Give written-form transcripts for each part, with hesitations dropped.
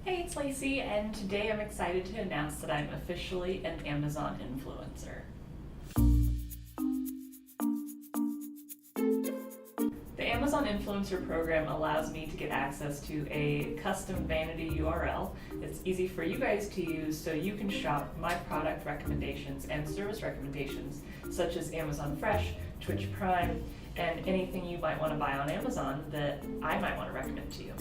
Hey, it's Lacey, and today I'm excited to announce that I'm officially an Amazon influencer. The Amazon Influencer Program allows me to get access to a custom vanity URL that's easy for you guys to use so you can shop my product recommendations and service recommendations, such as Amazon Fresh, Twitch Prime, and anything you might want to buy on Amazon that I might want to recommend to you.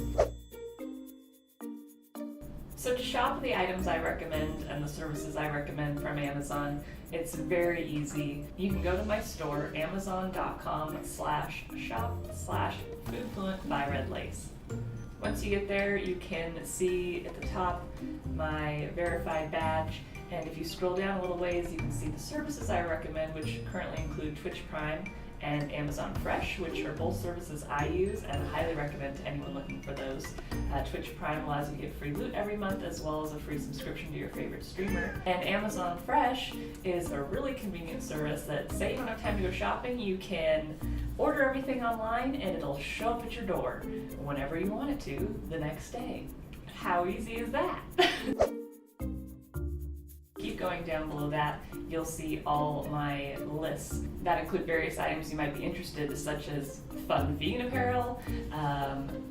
So to shop the items I recommend and the services I recommend from Amazon, it's very easy. You can go to my store, amazon.com/shop/foodfluent/byredlace. Once you get there, you can see at the top my verified badge, and if you scroll down a little ways, you can see the services I recommend, which currently include Twitch Prime and Amazon Fresh, which are both services I use and highly recommend to anyone looking for those. Twitch Prime allows you to get free loot every month as well as a free subscription to your favorite streamer. And Amazon Fresh is a really convenient service that, say you don't have time to go shopping, you can order everything online and it'll show up at your door whenever you want it to the next day. How easy is that? Keep going down below that, you'll see all my lists that include various items you might be interested in, such as fun vegan apparel,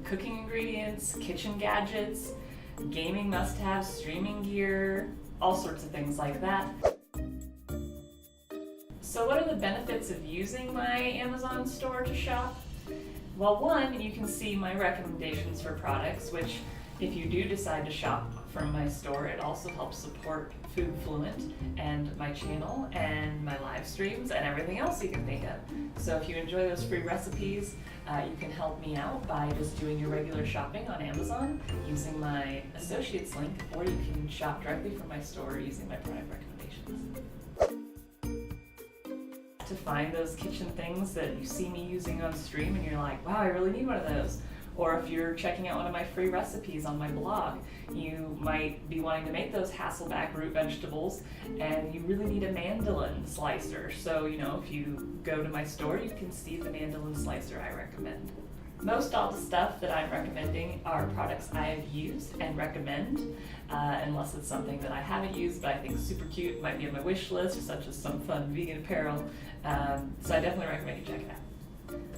cooking ingredients, kitchen gadgets, gaming must-haves, streaming gear, all sorts of things like that. So what are the benefits of using my Amazon store to shop? Well, one, you can see my recommendations for products, which if you do decide to shop from my store, it also helps support Food Fluent and my channel and my live streams and everything else you can think of. So if you enjoy those free recipes, you can help me out by just doing your regular shopping on Amazon using my associates link, or you can shop directly from my store using my product recommendations. To find those kitchen things that you see me using on stream and you're like, wow, I really need one of those. Or if you're checking out one of my free recipes on my blog, you might be wanting to make those Hasselback root vegetables and you really need a mandolin slicer. So, if you go to my store, you can see the mandolin slicer I recommend. Most all the stuff that I'm recommending are products I have used and recommend, unless it's something that I haven't used but I think is super cute, might be on my wish list, such as some fun vegan apparel. So I definitely recommend you check it out.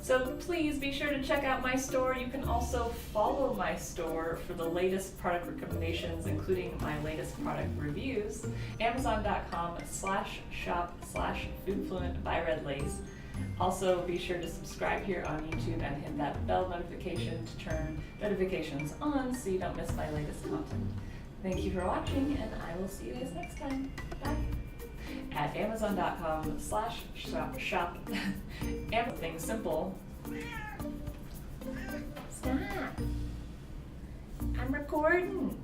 So please be sure to check out my store. You can also follow my store for the latest product recommendations, including my latest product reviews. Amazon.com/shop/foodfluent/byredlace. Also be sure to subscribe here on YouTube and hit that bell notification to turn notifications on so you don't miss my latest content. Thank you for watching, and I will see you guys next time. Bye. At amazon.com/shop. Everything's simple. Stop. I'm recording.